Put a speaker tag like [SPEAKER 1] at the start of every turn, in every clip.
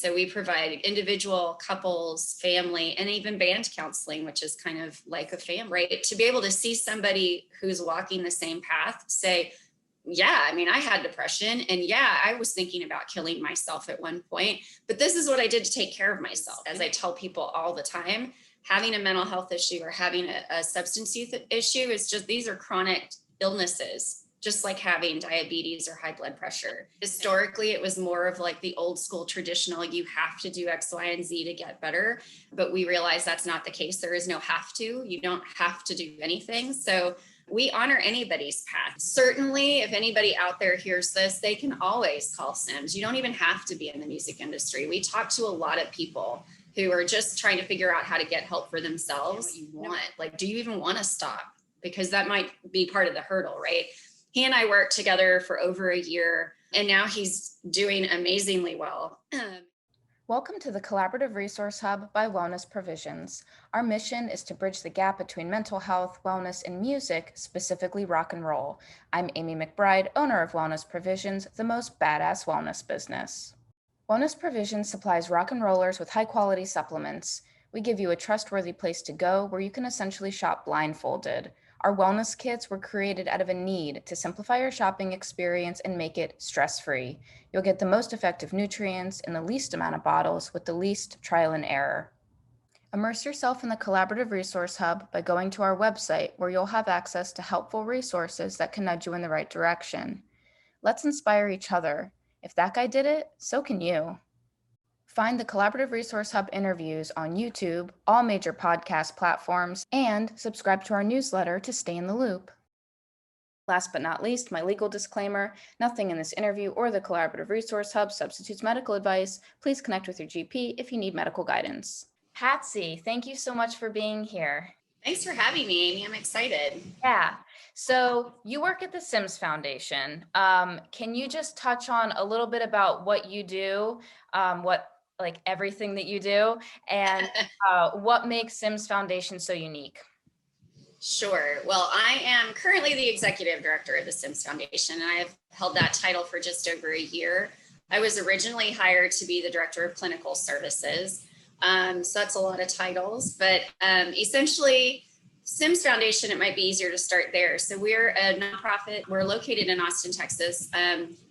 [SPEAKER 1] So we provide individual, couples, family, and even band counseling, which is kind of like a family, right? To be able to see somebody who's walking the same path say, yeah, I mean, I had depression, and yeah, I was thinking about killing myself at one point, but this is what I did to take care of myself. As I tell people all the time, having a mental health issue or having a substance use issue is just, these are chronic illnesses, just like having diabetes or high blood pressure. Historically, it was more of like the old school traditional, you have to do X, Y, and Z to get better. But we realize that's not the case. There is no have to. You don't have to do anything. So we honor anybody's path. Certainly, if anybody out there hears this, they can always call SIMS. You don't even have to be in the music industry. We talk to a lot of people who are just trying to figure out how to get help for themselves. What you want, like, do you even want to stop? Because that might be part of the hurdle, right? He and I worked together for over a year, and now he's doing amazingly well.
[SPEAKER 2] Welcome to the Collaborative Resource Hub by Wellness Provisions. Our mission is to bridge the gap between mental health, wellness, and music, specifically rock and roll. I'm Amy McBride, owner of Wellness Provisions, the most badass wellness business. Wellness Provisions supplies rock and rollers with high-quality supplements. We give you a trustworthy place to go where you can essentially shop blindfolded. Our wellness kits were created out of a need to simplify your shopping experience and make it stress-free. You'll get the most effective nutrients in the least amount of bottles with the least trial and error. Immerse yourself in the Collaborative Resource Hub by going to our website, where you'll have access to helpful resources that can nudge you in the right direction. Let's inspire each other. If that guy did it, so can you. Find the Collaborative Resource Hub interviews on YouTube, all major podcast platforms, and subscribe to our newsletter to stay in the loop. Last but not least, my legal disclaimer: nothing in this interview or the Collaborative Resource Hub substitutes medical advice. Please connect with your GP if you need medical guidance. Patsy, thank you so much for being here.
[SPEAKER 1] Thanks for having me, Amy. I'm excited.
[SPEAKER 2] Yeah. So you work at the SIMS Foundation. Can you just touch on a little bit about what you do, like everything that you do, and what makes SIMS Foundation so unique?
[SPEAKER 1] Sure. Well, I am currently the executive director of the SIMS Foundation, and I have held that title for just over a year. I was originally hired to be the director of clinical services. So that's a lot of titles, but essentially, SIMS Foundation, it might be easier to start there. So we're a nonprofit. We're located in Austin, Texas.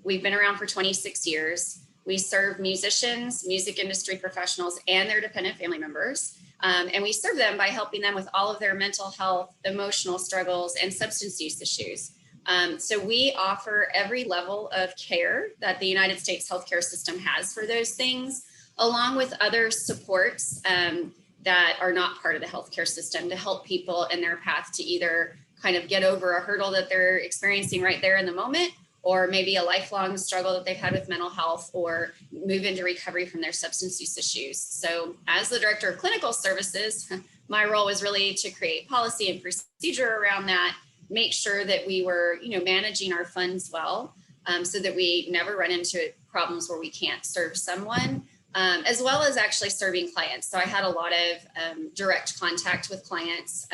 [SPEAKER 1] We've been around for 26 years. We serve musicians, music industry professionals, and their dependent family members. And we serve them by helping them with all of their mental health, emotional struggles, and substance use issues. So we offer every level of care that the United States healthcare system has for those things, along with other supports that are not part of the healthcare system, to help people in their path to either kind of get over a hurdle that they're experiencing right there in the moment, or maybe a lifelong struggle that they've had with mental health, or move into recovery from their substance use issues. So as the director of clinical services, my role was really to create policy and procedure around that, make sure that we were, managing our funds well, so that we never run into problems where we can't serve someone, as well as actually serving clients. So I had a lot of direct contact with clients,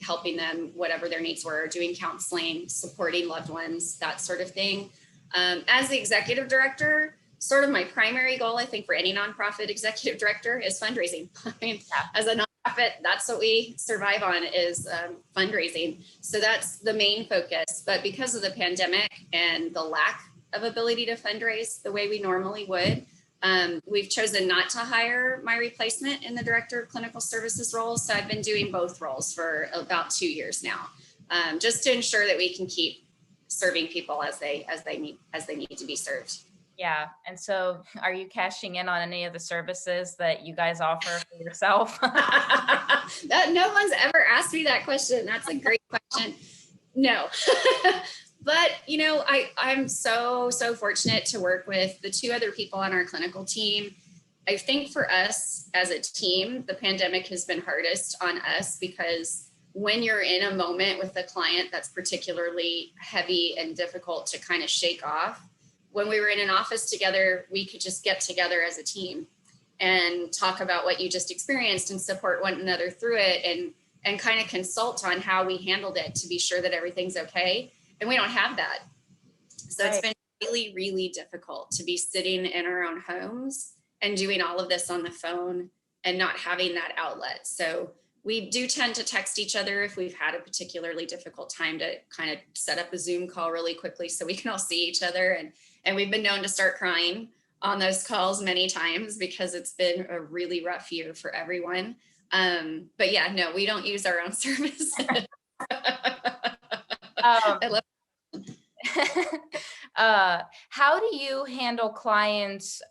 [SPEAKER 1] helping them, whatever their needs were, doing counseling, supporting loved ones, that sort of thing. As the executive director, sort of my primary goal, I think, for any nonprofit executive director is fundraising. I mean, as a nonprofit, that's what we survive on, is fundraising. So that's the main focus. But because of the pandemic and the lack of ability to fundraise the way we normally would, we've chosen not to hire my replacement in the director of clinical services role. So I've been doing both roles for about 2 years now, just to ensure that we can keep serving people as they need to be served.
[SPEAKER 2] Yeah. And so are you cashing in on any of the services that you guys offer for yourself?
[SPEAKER 1] No one's ever asked me that question. That's a great question. No. But, I'm so fortunate to work with the 2 other people on our clinical team. I think for us as a team, the pandemic has been hardest on us, because when you're in a moment with a client that's particularly heavy and difficult to kind of shake off, when we were in an office together, we could just get together as a team and talk about what you just experienced and support one another through it, and kind of consult on how we handled it to be sure that everything's okay. And we don't have that. So It's been really, really difficult to be sitting in our own homes and doing all of this on the phone and not having that outlet. So we do tend to text each other if we've had a particularly difficult time to kind of set up a Zoom call really quickly so we can all see each other. And we've been known to start crying on those calls many times because it's been a really rough year for everyone. But yeah, no, we don't use our own services.
[SPEAKER 2] Um,
[SPEAKER 1] I love
[SPEAKER 2] how do you handle clients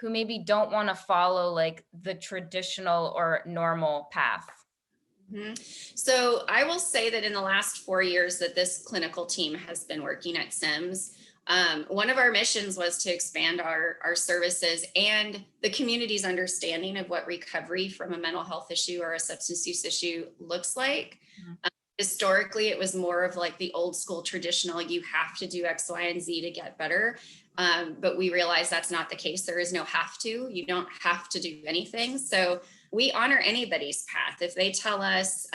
[SPEAKER 2] who maybe don't want to follow like the traditional or normal path?
[SPEAKER 1] Mhm. So I will say that in the last 4 years that this clinical team has been working at SIMS, one of our missions was to expand our services and the community's understanding of what recovery from a mental health issue or a substance use issue looks like.
[SPEAKER 2] Mhm.
[SPEAKER 1] Historically, it was more of like the old school traditional, you have to do X, Y, and Z to get better. But we realize that's not the case. There is no have to. You don't have to do anything. So we honor anybody's path. If they tell us,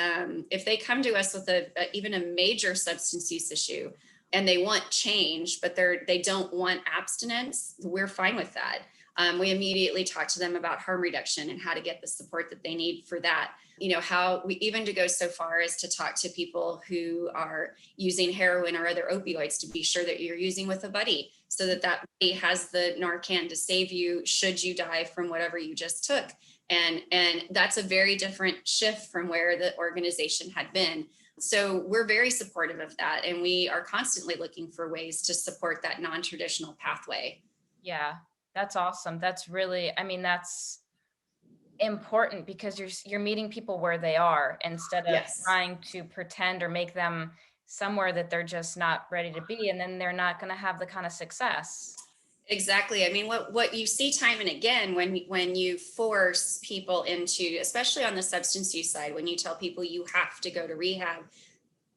[SPEAKER 1] if they come to us with even a major substance use issue and they want change, but they don't want abstinence, we're fine with that. We immediately talk to them about harm reduction and how to get the support that they need for that. You know, how we even to go so far as to talk to people who are using heroin or other opioids to be sure that you're using with a buddy so that that buddy has the Narcan to save you should you die from whatever you just took. And that's a very different shift from where the organization had been. So we're very supportive of that. And we are constantly looking for ways to support that non-traditional pathway.
[SPEAKER 2] Yeah, that's awesome. That's really, I mean, that's important because you're meeting people where they are instead of
[SPEAKER 1] Yes.
[SPEAKER 2] trying to pretend or make them somewhere that they're just not ready to be, and then they're not going to have the kind of success.
[SPEAKER 1] Exactly. I mean, what you see time and again when you force people into, especially on the substance use side, when you tell people you have to go to rehab,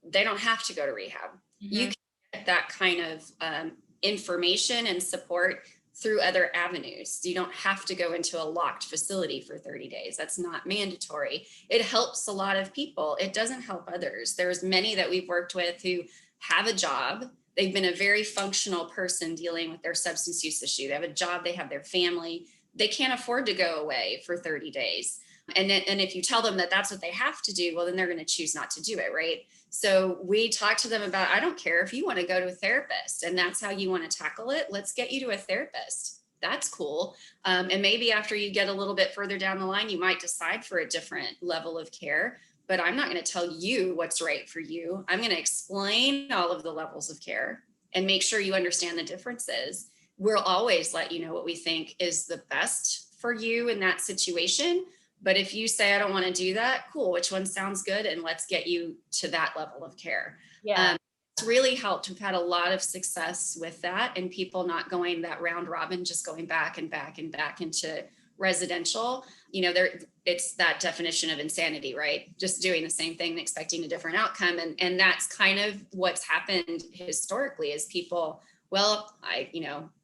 [SPEAKER 1] they don't have to go to rehab. You
[SPEAKER 2] Hmm.
[SPEAKER 1] can get that kind of information and support through other avenues. You don't have to go into a locked facility for 30 days. That's not mandatory. It helps a lot of people. It doesn't help others. There's many that we've worked with who have a job. They've been a very functional person dealing with their substance use issue. They have a job, they have their family. They can't afford to go away for 30 days. And if you tell them that that's what they have to do, well, then they're going to choose not to do it, right? So we talk to them about, I don't care if you want to go to a therapist and that's how you want to tackle it. Let's get you to a therapist. That's cool. And maybe after you get a little bit further down the line, you might decide for a different level of care. But I'm not going to tell you what's right for you. I'm going to explain all of the levels of care and make sure you understand the differences. We'll always let you know what we think is the best for you in that situation. But if you say, I don't want to do that, cool, which one sounds good? And let's get you to that level of care.
[SPEAKER 2] Yeah.
[SPEAKER 1] It's really helped. We've had a lot of success with that and people not going that round robin, just going back and back and back into residential. You know, it's that definition of insanity, right? Just doing the same thing and expecting a different outcome. And that's kind of what's happened historically is people, well, I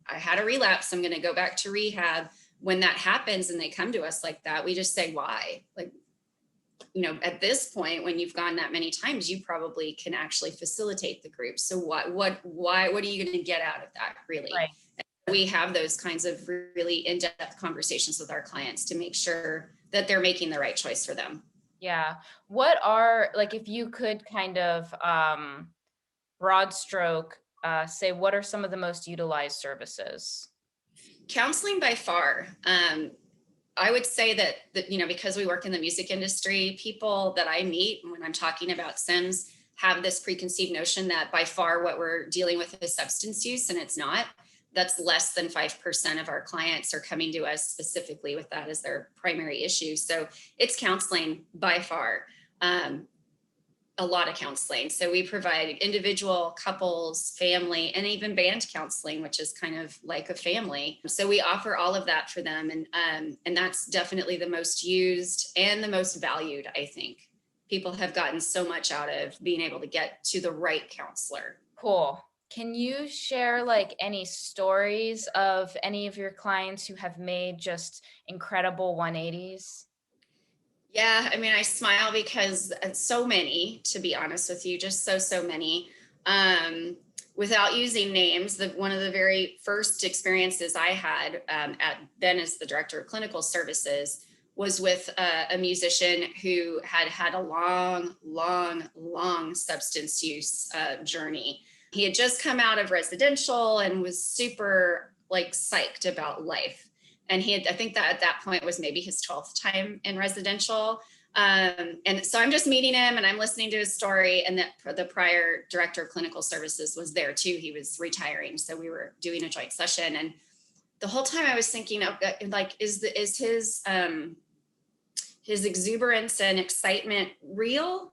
[SPEAKER 1] had a relapse. I'm going to go back to rehab. When that happens and they come to us like that, we just say, why? Like, at this point, when you've gone that many times, you probably can actually facilitate the group. So why, what are you going to get out of that really?
[SPEAKER 2] Right.
[SPEAKER 1] We have those kinds of really in-depth conversations with our clients to make sure that they're making the right choice for them.
[SPEAKER 2] Yeah. What are, like, if you could kind of broad stroke, say, what are some of the most utilized services?
[SPEAKER 1] Counseling by far. I would say that, because we work in the music industry, people that I meet when I'm talking about SIMS have this preconceived notion that by far what we're dealing with is substance use, and it's not. That's less than 5% of our clients are coming to us specifically with that as their primary issue. So it's counseling by far. A lot of counseling. So we provide individual, couples, family, and even band counseling, which is kind of like a family. So we offer all of that for them. And that's definitely the most used and the most valued, I think. People have gotten so much out of being able to get to the right counselor.
[SPEAKER 2] Cool. Can you share like any stories of any of your clients who have made just incredible 180s?
[SPEAKER 1] Yeah, I mean, I smile because so many, to be honest with you, just so many. Um, without using names, one of the very first experiences I had then as the director of clinical services was with a musician who had had a long substance use journey. He had just come out of residential and was super like psyched about life. And I think that at that point was maybe his 12th time in residential. And so I'm just meeting him and I'm listening to his story. And the prior director of clinical services was there too. He was retiring. So we were doing a joint session. And the whole time I was thinking of like, is his exuberance and excitement real?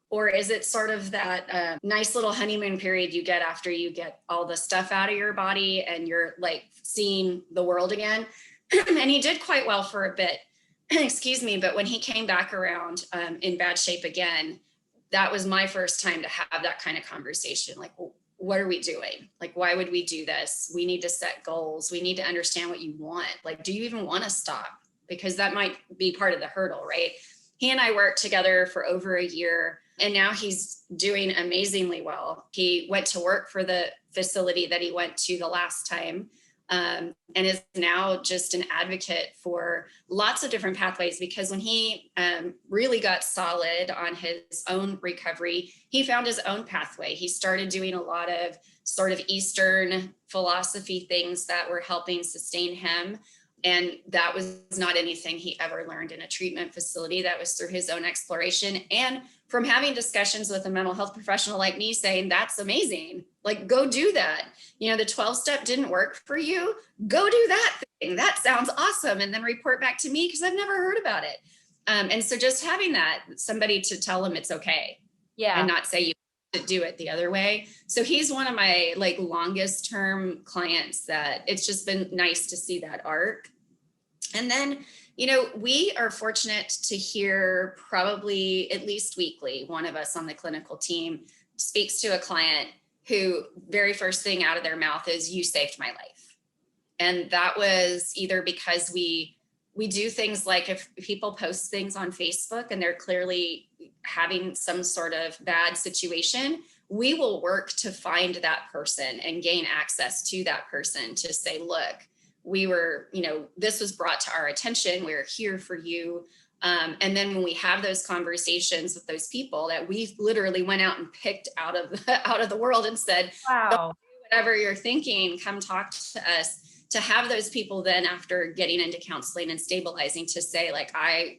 [SPEAKER 1] Or is it sort of that nice little honeymoon period you get after you get all the stuff out of your body and you're like seeing the world again? And he did quite well for a bit. Excuse me, but when he came back around in bad shape again, that was my first time to have that kind of conversation. Like, well, what are we doing? Like, why would we do this? We need to set goals. We need to understand what you want. Like, do you even want to stop? Because that might be part of the hurdle, right? He and I worked together for over a year, and now he's doing amazingly well. He went to work for the facility that he went to the last time. And is now just an advocate for lots of different pathways, because when he really got solid on his own recovery, he found his own pathway. He started doing a lot of sort of Eastern philosophy things that were helping sustain him. And that was not anything he ever learned in a treatment facility. That was through his own exploration and from having discussions with a mental health professional like me saying, that's amazing. Like, go do that. You know, the 12-step didn't work for you. Go do that thing. That sounds awesome. And then report back to me because I've never heard about it. And so just having that, somebody to tell him it's okay.
[SPEAKER 2] Yeah.
[SPEAKER 1] And not say you have to do it the other way. So he's one of my like longest term clients that it's just been nice to see that arc. And then, you know, we are fortunate to hear probably at least weekly, one of us on the clinical team speaks to a client who very first thing out of their mouth is, you saved my life. And that was either because we do things like if people post things on Facebook and they're clearly having some sort of bad situation, we will work to find that person and gain access to that person to say, look, we were, you know, this was brought to our attention. We're here for you. And then when we have those conversations with those people that we literally went out and picked out of the world and said,
[SPEAKER 2] Wow,
[SPEAKER 1] whatever you're thinking, come talk to us, to have those people then after getting into counseling and stabilizing to say, like, I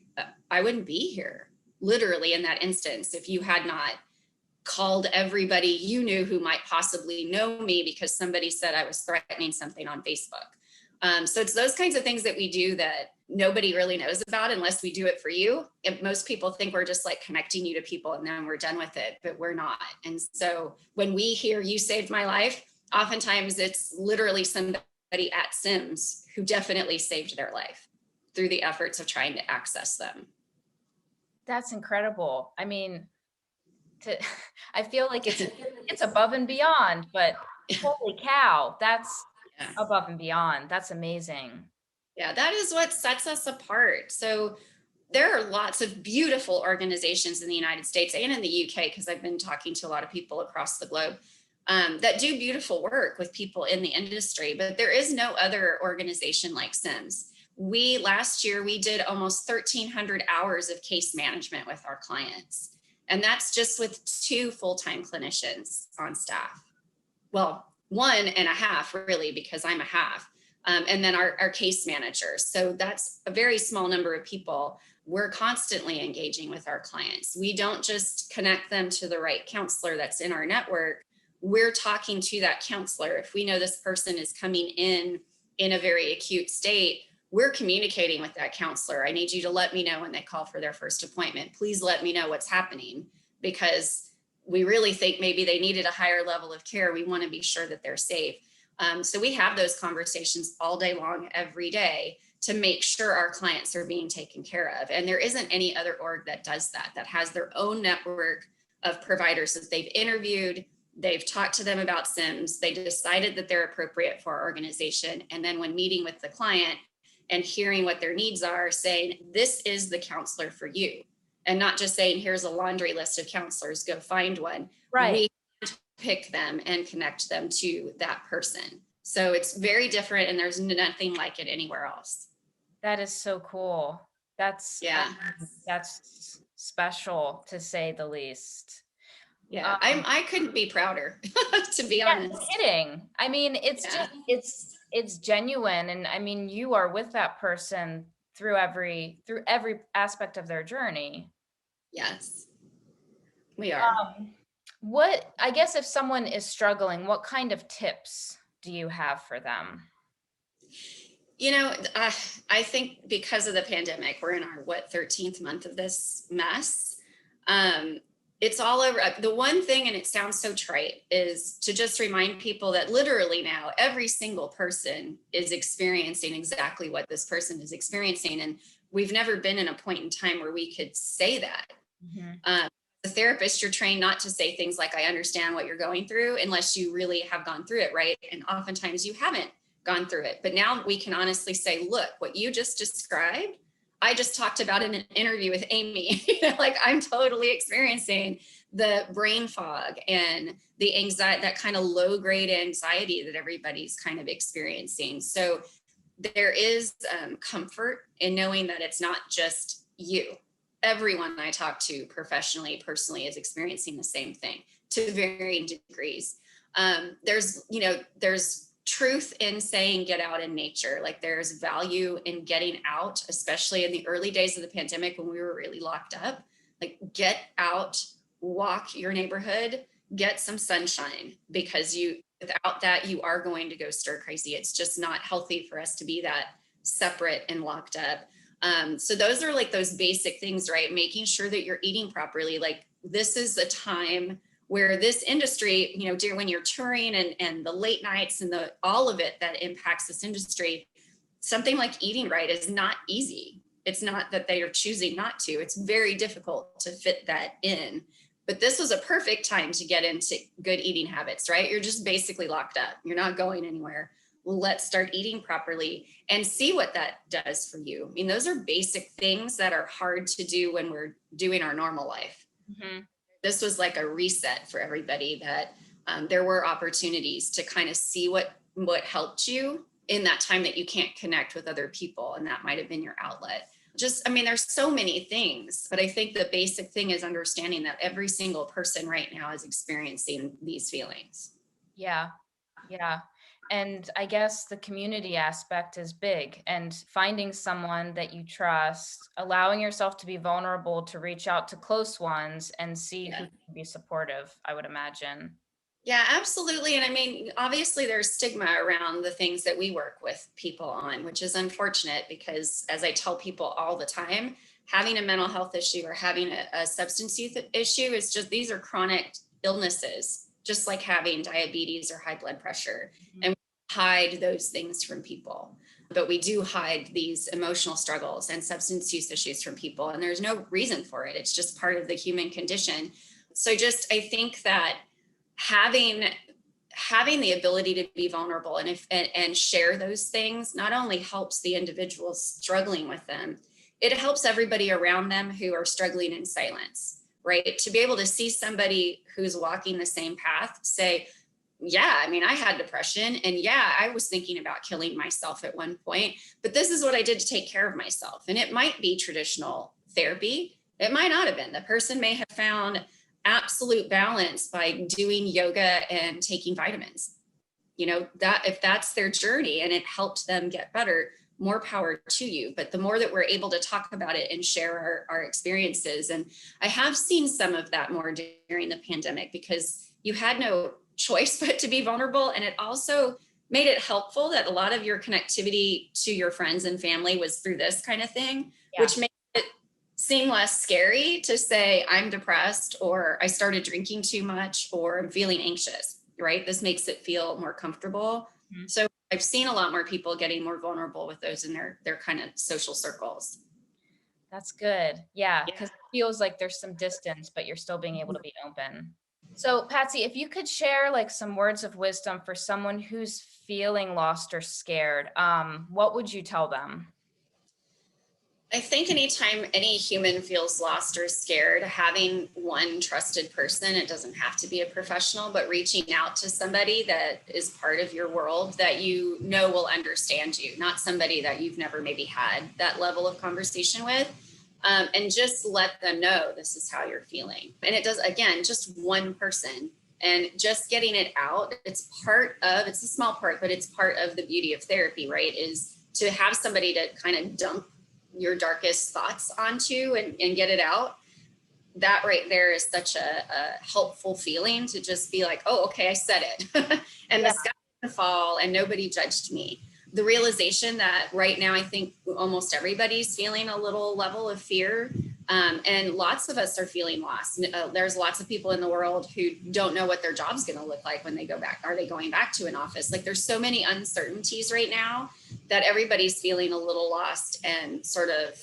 [SPEAKER 1] wouldn't be here literally in that instance if you had not called everybody you knew who might possibly know me because somebody said I was threatening something on Facebook. So it's those kinds of things that we do that nobody really knows about unless we do it for you. And most people think we're just like connecting you to people and then we're done with it, but we're not. And so when we hear you saved my life, oftentimes it's literally somebody at SIMS who definitely saved their life through the efforts of trying to access them.
[SPEAKER 2] that's incredible. I mean, I feel like it's above and beyond, but holy cow, that's above and beyond. That's amazing.
[SPEAKER 1] Yeah, that is what sets us apart. So there are lots of beautiful organizations in the United States and in the UK, because I've been talking to a lot of people across the globe that do beautiful work with people in the industry, but there is no other organization like SIMS. Last year, we did almost 1,300 hours of case management with our clients. And that's just with 2 full-time clinicians on staff. Well, 1.5 really, because I'm a half. And then our case managers. So that's a very small number of people. We're constantly engaging with our clients. We don't just connect them to the right counselor that's in our network. We're talking to that counselor. If we know this person is coming in a very acute state, we're communicating with that counselor. I need you to let me know when they call for their first appointment. Please let me know what's happening, because we really think maybe they needed a higher level of care. We want to be sure that they're safe. So we have those conversations all day long, every day, to make sure our clients are being taken care of. And there isn't any other org that does that, that has their own network of providers that they've interviewed. They've talked to them about SIMS. They decided that they're appropriate for our organization. And then when meeting with the client and hearing what their needs are, saying, this is the counselor for you. And not just saying, here's a laundry list of counselors, go find one.
[SPEAKER 2] Right.
[SPEAKER 1] We pick them and connect them to that person. So it's very different, and there's nothing like it anywhere else.
[SPEAKER 2] That is so cool. That's,
[SPEAKER 1] Yeah.
[SPEAKER 2] that's special to say the least.
[SPEAKER 1] Yeah. I couldn't be prouder, to be
[SPEAKER 2] Yeah, no
[SPEAKER 1] honest.
[SPEAKER 2] kidding. I mean, it's
[SPEAKER 1] Yeah.
[SPEAKER 2] just, it's genuine. And I mean, you are with that person through every aspect of their journey.
[SPEAKER 1] Yes, we are.
[SPEAKER 2] What, I guess if someone is struggling, what kind of tips do you have for them?
[SPEAKER 1] You know, I think because of the pandemic, we're in our 13th month of this mess. Um, it's all over. The one thing, and it sounds so trite, is to just remind people that literally now every single person is experiencing exactly what this person is experiencing. And we've never been in a point in time where we could say that.
[SPEAKER 2] Mhm.
[SPEAKER 1] The therapist, you're trained not to say things like, I understand what you're going through, unless you really have gone through it, right? And oftentimes you haven't gone through it. But now we can honestly say, look, what you just described, I just talked about in an interview with Amy. Like, I'm totally experiencing the brain fog and the anxiety, that kind of low grade anxiety that everybody's kind of experiencing. So there is comfort in knowing that it's not just you. Everyone I talk to professionally, personally, is experiencing the same thing to varying degrees. There's truth in saying get out in nature. Like, there's value in getting out, especially in the early days of the pandemic when we were really locked up. Like, get out, walk your neighborhood, get some sunshine, because without that, you are going to go stir crazy. It's just not healthy for us to be that separate and locked up. So those are like those basic things, right? Making sure that you're eating properly. Like, this is a time where this industry, when you're touring and the late nights and all of it that impacts this industry, something like eating right is not easy. It's not that they are choosing not to. It's very difficult to fit that in. But this was a perfect time to get into good eating habits, right? You're just basically locked up. You're not going anywhere. Let's start eating properly and see what that does for you. I mean, those are basic things that are hard to do when we're doing our normal life.
[SPEAKER 2] Mhm.
[SPEAKER 1] This was like a reset for everybody, that there were opportunities to kind of see what helped you in that time that you can't connect with other people. And that might've been your outlet. There's so many things, but I think the basic thing is understanding that every single person right now is experiencing these feelings.
[SPEAKER 2] Yeah. Yeah. And I guess the community aspect is big, and finding someone that you trust, allowing yourself to be vulnerable, to reach out to close ones and see
[SPEAKER 1] Yeah.
[SPEAKER 2] who can be supportive, I would imagine.
[SPEAKER 1] Yeah, absolutely. And I mean, obviously there's stigma around the things that we work with people on, which is unfortunate because, as I tell people all the time, having a mental health issue or having a substance use issue is just, these are chronic illnesses, just like having diabetes or high blood pressure.
[SPEAKER 2] Mhm.
[SPEAKER 1] And we hide those things from people. But we do hide these emotional struggles and substance use issues from people. And there's no reason for it. It's just part of the human condition. So I think that having the ability to be vulnerable and share those things not only helps the individuals struggling with them, it helps everybody around them who are struggling in silence, right? To be able to see somebody who's walking the same path say, yeah, I mean, I had depression, and yeah, I was thinking about killing myself at one point, but this is what I did to take care of myself. And it might be traditional therapy. It might not have been. The person may have found absolute balance by doing yoga and taking vitamins. That if that's their journey and it helped them get better, more power to you. But the more that we're able to talk about it and share our experiences, and I have seen some of that more during the pandemic, because you had no choice but to be vulnerable. And it also made it helpful that a lot of your connectivity to your friends and family was through this kind of thing,
[SPEAKER 2] Yeah.
[SPEAKER 1] which made it seem less scary to say I'm depressed, or I started drinking too much, or I'm feeling anxious, right? This makes it feel more comfortable.
[SPEAKER 2] Mhm.
[SPEAKER 1] So I've seen a lot more people getting more vulnerable with those in their kind of social circles.
[SPEAKER 2] That's good. Yeah,
[SPEAKER 1] Yeah.
[SPEAKER 2] because it feels like there's some distance, but you're still being able to be open. So, Patsy, if you could share like some words of wisdom for someone who's feeling lost or scared, what would you tell them?
[SPEAKER 1] I think anytime any human feels lost or scared, having one trusted person, it doesn't have to be a professional, but reaching out to somebody that is part of your world that you know will understand you, not somebody that you've never maybe had that level of conversation with. And just let them know this is how you're feeling. And it does, again, just one person and just getting it out. It's a small part, but it's part of the beauty of therapy, right? Is to have somebody to kind of dump your darkest thoughts onto and get it out. That right there is such a helpful feeling to just be like, oh, okay, I said it. And the sky didn't fall and nobody judged me. The realization that right now, I think almost everybody's feeling a little level of fear. And lots of us are feeling lost. There's lots of people in the world who don't know what their job's going to look like when they go back. Are they going back to an office? Like there's so many uncertainties right now that everybody's feeling a little lost and sort of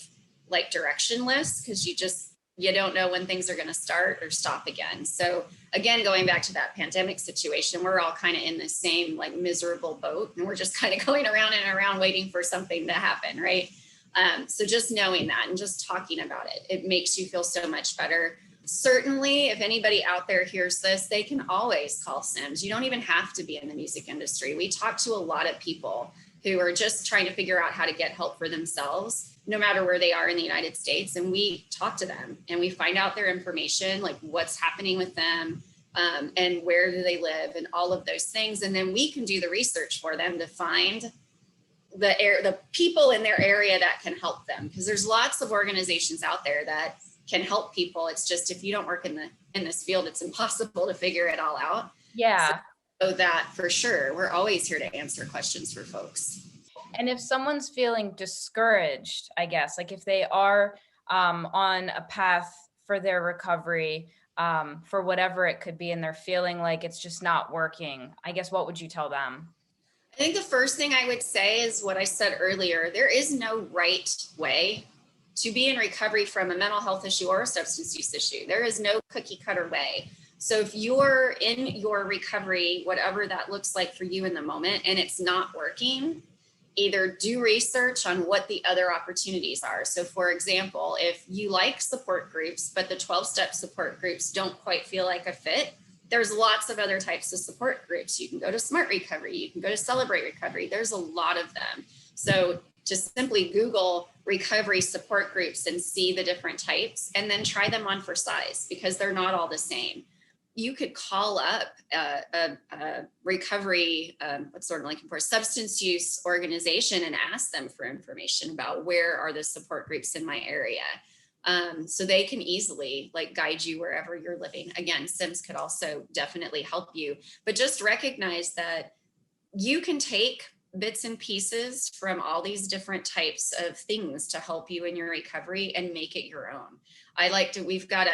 [SPEAKER 1] like directionless because you don't know when things are going to start or stop again. So again, going back to that pandemic situation, we're all kind of in the same like miserable boat and we're just kind of going around and around waiting for something to happen, right? So just knowing that and just talking about it, it makes you feel so much better. Certainly, if anybody out there hears this, they can always call SIMS. You don't even have to be in the music industry. We talk to a lot of people who are just trying to figure out how to get help for themselves, no matter where they are in the United States. And we talk to them and we find out their information, like what's happening with them, and where do they live and all of those things. And then we can do the research for them to find the people in their area that can help them. Because there's lots of organizations out there that can help people. It's just, if you don't work in this field, it's impossible to figure it all out.
[SPEAKER 2] Yeah.
[SPEAKER 1] So that for sure, we're always here to answer questions for folks.
[SPEAKER 2] And if someone's feeling discouraged, I guess, like if they are on a path for their recovery, for whatever it could be, and they're feeling like it's just not working, I guess, what would you tell them?
[SPEAKER 1] I think the first thing I would say is what I said earlier. There is no right way to be in recovery from a mental health issue or a substance use issue. There is no cookie cutter way. So if you're in your recovery, whatever that looks like for you in the moment, and it's not working, either do research on what the other opportunities are. So for example, if you like support groups, but the 12-step support groups don't quite feel like a fit, there's lots of other types of support groups. You can go to Smart Recovery, you can go to Celebrate Recovery. There's a lot of them. So just simply Google recovery support groups and see the different types and then try them on for size because they're not all the same. You could call up a recovery, what's sort of looking for, substance use organization and ask them for information about where are the support groups in my area. So they can easily like guide you wherever you're living. Again, SIMS could also definitely help you, but just recognize that you can take bits and pieces from all these different types of things to help you in your recovery and make it your own. We've got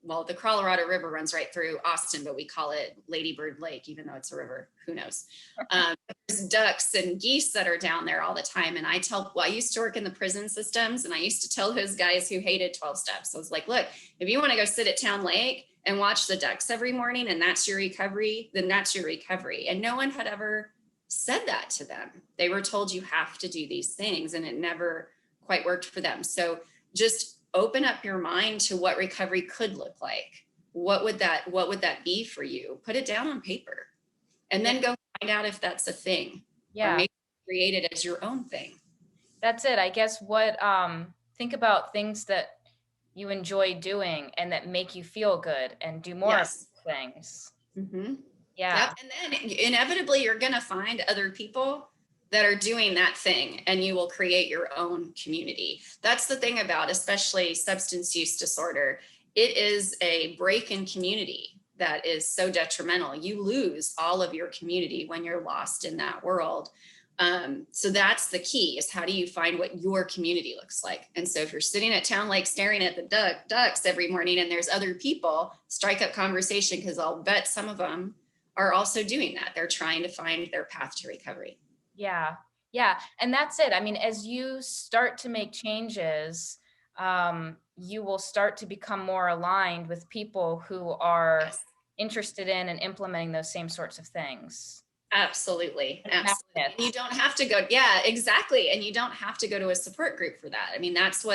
[SPEAKER 1] well, the Colorado River runs right through Austin, but we call it Lady Bird Lake, even though it's a river, who knows? There's ducks and geese that are down there all the time. And I used to work in the prison systems and I used to tell those guys who hated 12 steps. I was like, look, if you want to go sit at Town Lake and watch the ducks every morning and that's your recovery, then that's your recovery. And no one had ever said that to them. They were told you have to do these things and it never quite worked for them. So just open up your mind to what recovery could look like. What would that be for you? Put it down on paper and then go find out if that's a thing.
[SPEAKER 2] Yeah.
[SPEAKER 1] Or maybe create it as your own thing.
[SPEAKER 2] That's it. I guess think about things that you enjoy doing and that make you feel good and do more of things.
[SPEAKER 1] Mm-hmm.
[SPEAKER 2] Yeah.
[SPEAKER 1] Yep. And then inevitably you're going to find other people that are doing that thing and you will create your own community. That's the thing about especially substance use disorder. It is a break in community that is so detrimental. You lose all of your community when you're lost in that world. So that's the key, is how do you find what your community looks like? And so if you're sitting at Town Lake staring at the ducks every morning and there's other people, strike up conversation, because I'll bet some of them are also doing that. They're trying to find their path to recovery.
[SPEAKER 2] Yeah. Yeah. And that's it. I mean, as you start to make changes, you will start to become more aligned with people who are interested in and implementing those same sorts of things.
[SPEAKER 1] Absolutely.
[SPEAKER 2] It's
[SPEAKER 1] Absolutely.
[SPEAKER 2] magnet.
[SPEAKER 1] You don't have to go. Yeah, exactly. And you don't have to go to a support group for that. I mean, that's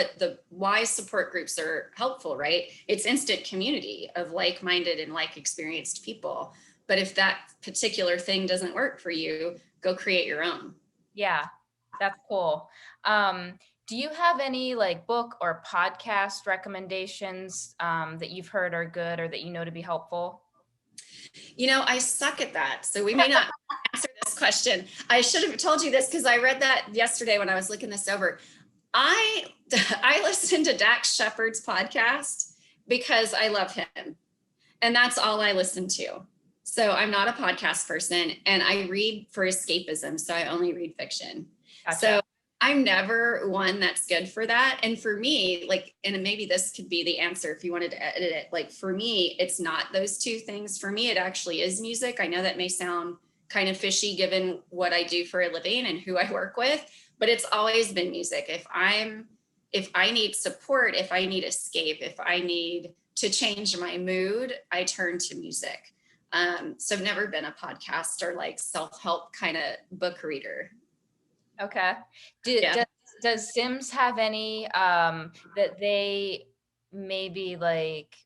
[SPEAKER 1] why support groups are helpful, right? It's instant community of like-minded and like experienced people. But if that particular thing doesn't work for you, go create your own.
[SPEAKER 2] Yeah, that's cool. Do you have any like book or podcast recommendations that you've heard are good or that you know to be helpful?
[SPEAKER 1] I suck at that. So we may not answer this question. I should have told you this because I read that yesterday when I was looking this over. I I listened to Dax Shepard's podcast because I love him. And that's all I listen to. So I'm not a podcast person and I read for escapism. So I only read fiction.
[SPEAKER 2] Gotcha.
[SPEAKER 1] So I'm never one that's good for that. And for me, like, and maybe this could be the answer if you wanted to edit it. Like for me, it's not those two things. For me, it actually is music. I know that may sound kind of fishy given what I do for a living and who I work with, but it's always been music. If I need support, if I need escape, if I need to change my mood, I turn to music. So I've never been a podcast or like self-help kind of book reader.
[SPEAKER 2] Okay. Does SIMS have any that they maybe like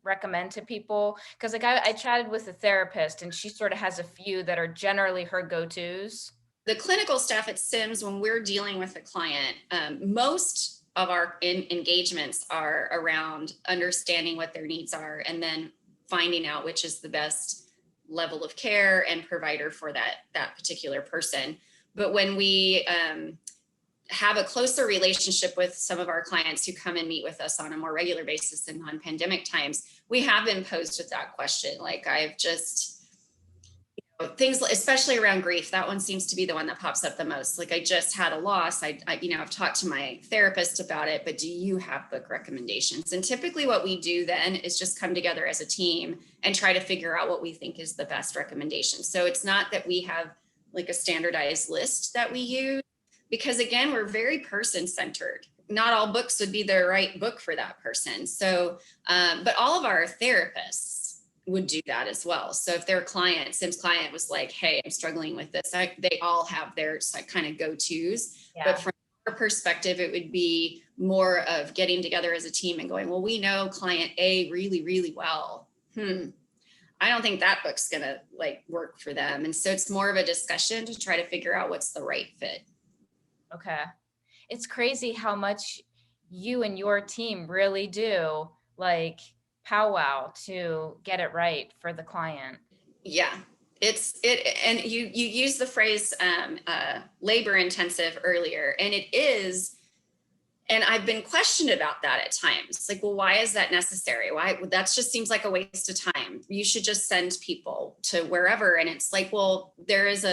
[SPEAKER 2] recommend to people? Because like I chatted with a therapist and she sort of has a few that are generally her go-tos.
[SPEAKER 1] The clinical staff at SIMS, when we're dealing with a client, most of our engagements are around understanding what their needs are and then finding out which is the best level of care and provider for that particular person. But when we have a closer relationship with some of our clients who come and meet with us on a more regular basis in non-pandemic times, we have been posed with that question. Like I've just, things, especially around grief, that one seems to be the one that pops up the most. Like I just had a loss. I've talked to my therapist about it, but do you have book recommendations? And typically what we do then is just come together as a team and try to figure out what we think is the best recommendation. So it's not that we have like a standardized list that we use, because again, we're very person-centered. Not all books would be the right book for that person. So, but all of our therapists would do that as well. So if their client, SIMS client was like, hey, I'm struggling with this, they all have their kind of go-tos.
[SPEAKER 2] Yeah.
[SPEAKER 1] But from our perspective, it would be more of getting together as a team and going, well, we know client A really, really well. I don't think that book's gonna like work for them. And so it's more of a discussion to try to figure out what's the right fit.
[SPEAKER 2] Okay. It's crazy how much you and your team really do like powwow to get it right for the client.
[SPEAKER 1] Yeah, and you use the phrase labor intensive earlier, and it is, and I've been questioned about that at times. Like, well, why is that necessary? Why? That just seems like a waste of time. You should just send people to wherever. And it's like, well, that's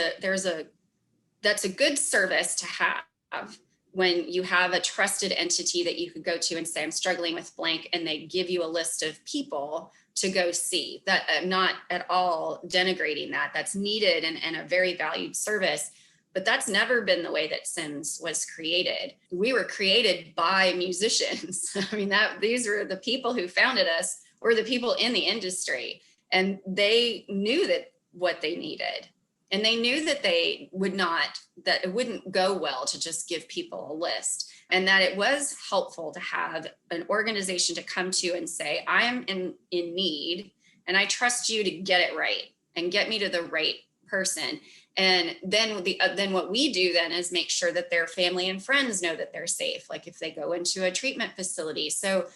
[SPEAKER 1] a good service to have when you have a trusted entity that you could go to and say, I'm struggling with blank, and they give you a list of people to go see. That not at all denigrating that. That's needed and a very valued service. But that's never been the way that SIMS was created. We were created by musicians. I mean, these were the people who founded us, or the people in the industry, and they knew that what they needed. And they knew that that it wouldn't go well to just give people a list, and that it was helpful to have an organization to come to and say, I am in need, and I trust you to get it right and get me to the right person. And then what we do then is make sure that their family and friends know that they're safe, like if they go into a treatment facility. So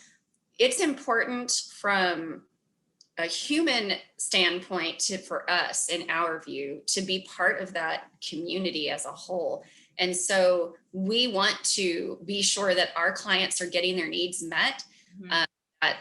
[SPEAKER 1] it's important from a human standpoint for us, in our view, to be part of that community as a whole. And so we want to be sure that our clients are getting their needs met. Mm-hmm.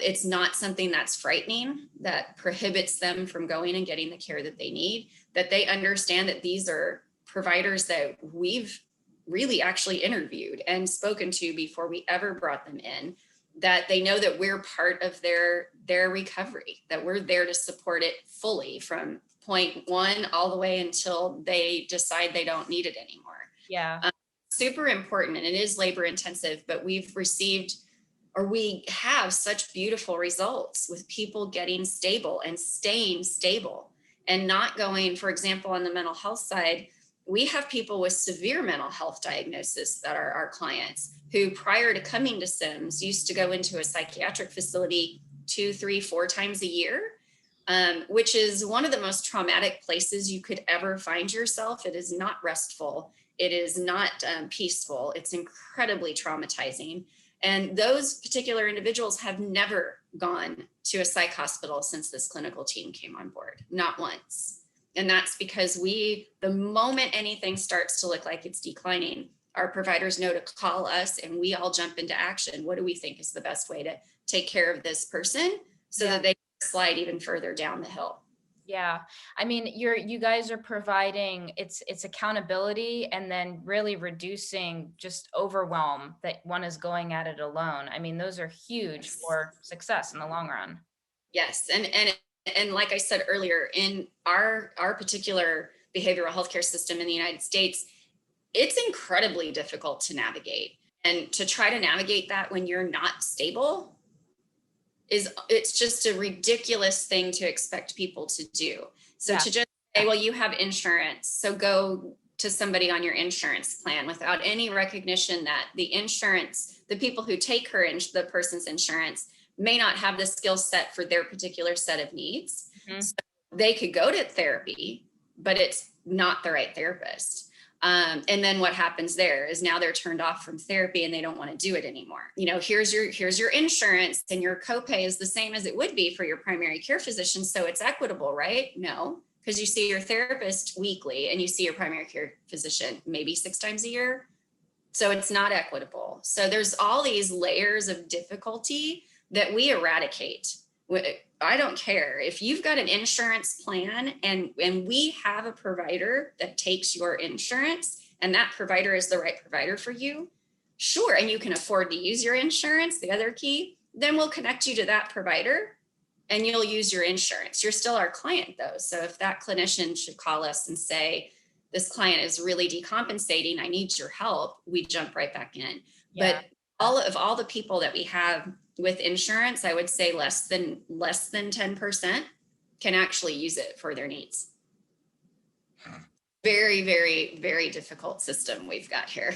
[SPEAKER 1] It's not something that's frightening, that prohibits them from going and getting the care that they need, that they understand that these are providers that we've really actually interviewed and spoken to before we ever brought them in, that they know that we're part of their recovery, that we're there to support it fully from point one all the way until they decide they don't need it anymore.
[SPEAKER 2] Yeah.
[SPEAKER 1] Super important. And it is labor intensive, but we have such beautiful results with people getting stable and staying stable. and not going, for example, on the mental health side, we have people with severe mental health diagnosis that are our clients who prior to coming to SIMS used to go into a psychiatric facility 2, 3, 4 times a year, which is one of the most traumatic places you could ever find yourself. It is not restful. It is not peaceful. It's incredibly traumatizing. And those particular individuals have never gone to a psych hospital since this clinical team came on board, not once. And that's because the moment anything starts to look like it's declining, our providers know to call us and we all jump into action. What do we think is the best way to take care of this person so that they slide even further down the hill?
[SPEAKER 2] Yeah. I mean, you guys are providing it's accountability and then really reducing just overwhelm that one is going at it alone. I mean, those are huge for success in the long run.
[SPEAKER 1] Yes. And like I said earlier, in our particular behavioral healthcare system in the United States, it's incredibly difficult to navigate. And to try to navigate that when you're not stable it's just a ridiculous thing to expect people to do. So to just say, well, you have insurance, so go to somebody on your insurance plan without any recognition that the people who take the person's insurance may not have the skill set for their particular set of needs. Mm-hmm. So they could go to therapy, but it's not the right therapist. And then what happens there is now they're turned off from therapy and they don't want to do it anymore. Here's your insurance and your copay is the same as it would be for your primary care physician. So it's equitable, right? No, because you see your therapist weekly and you see your primary care physician maybe 6 times a year. So it's not equitable. So there's all these layers of difficulty that we eradicate. I don't care if you've got an insurance plan and we have a provider that takes your insurance and that provider is the right provider for you. Sure. And you can afford to use your insurance, the other key, then we'll connect you to that provider and you'll use your insurance. You're still our client though. So if that clinician should call us and say, this client is really decompensating, I need your help, we jump right back in. Yeah. But all the people that we have with insurance, I would say less than 10% can actually use it for their needs. Very, very, very difficult system we've got here.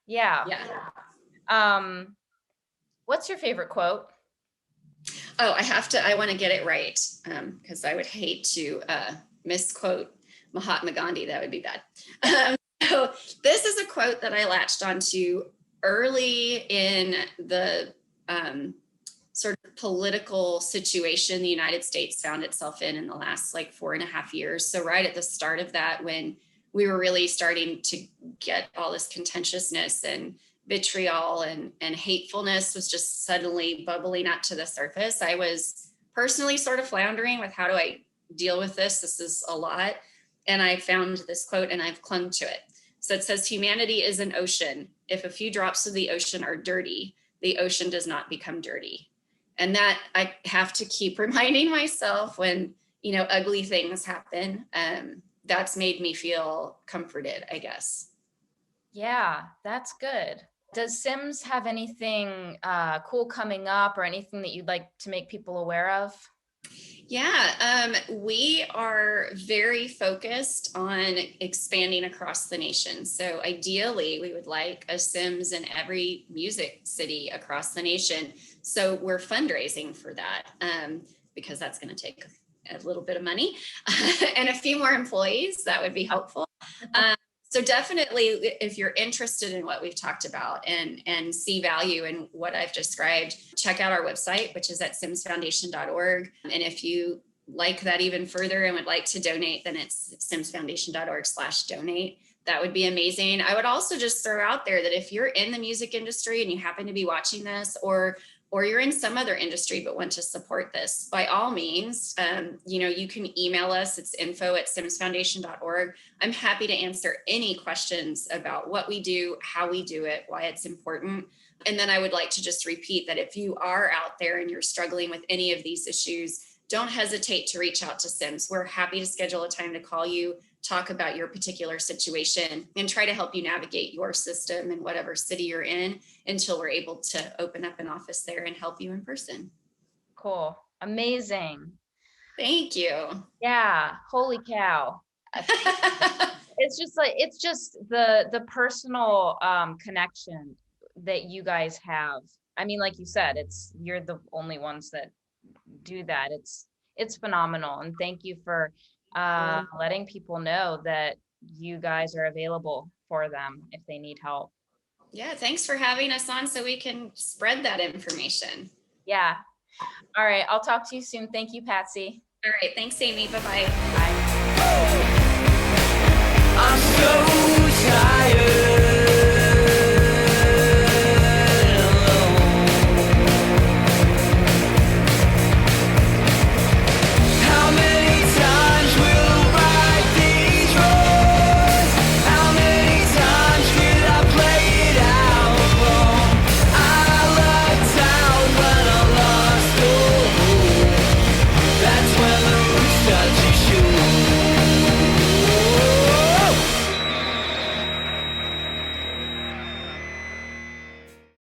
[SPEAKER 2] Yeah. What's your favorite quote?
[SPEAKER 1] Oh, I want to get it right because I would hate to misquote Mahatma Gandhi. That would be bad. So this is a quote that I latched onto early in the sort of political situation the United States found itself in the last 4.5 years. So right at the start of that, when we were really starting to get all this contentiousness and vitriol and hatefulness was just suddenly bubbling up to the surface, I was personally sort of floundering with how do I deal with this? This is a lot. And I found this quote and I've clung to it. So it says, humanity is an ocean. If a few drops of the ocean are dirty, the ocean does not become dirty. And that I have to keep reminding myself when, ugly things happen. That's made me feel comforted, I guess.
[SPEAKER 2] Yeah, that's good. Does SIMS have anything cool coming up or anything that you'd like to make people aware of?
[SPEAKER 1] Yeah, we are very focused on expanding across the nation. So ideally, we would like a SIMS in every music city across the nation. So we're fundraising for that because that's going to take a little bit of money and a few more employees. That would be helpful. So definitely, if you're interested in what we've talked about and see value in what I've described, check out our website, which is at simsfoundation.org. And if you like that even further and would like to donate, then it's simsfoundation.org/donate. That would be amazing. I would also just throw out there that if you're in the music industry and you happen to be watching this, or you're in some other industry but want to support this, by all means, you can email us. It's info@simsfoundation.org. I'm happy to answer any questions about what we do, how we do it, why it's important. And then I would like to just repeat that if you are out there and you're struggling with any of these issues, don't hesitate to reach out to SIMS. We're happy to schedule a time to call you, talk about your particular situation, and try to help you navigate your system in whatever city you're in until we're able to open up an office there and help you in person.
[SPEAKER 2] Cool. Amazing.
[SPEAKER 1] Thank you.
[SPEAKER 2] Yeah, holy cow. It's just the personal connection that you guys have. I mean, like you said, you're the only ones that do that. It's phenomenal. And thank you for letting people know that you guys are available for them if they need help.
[SPEAKER 1] Yeah, thanks for having us on so we can spread that information.
[SPEAKER 2] Yeah. All right. I'll talk to you soon. Thank you, Patsy.
[SPEAKER 1] All right, thanks, Amy. Bye-bye.
[SPEAKER 2] Bye.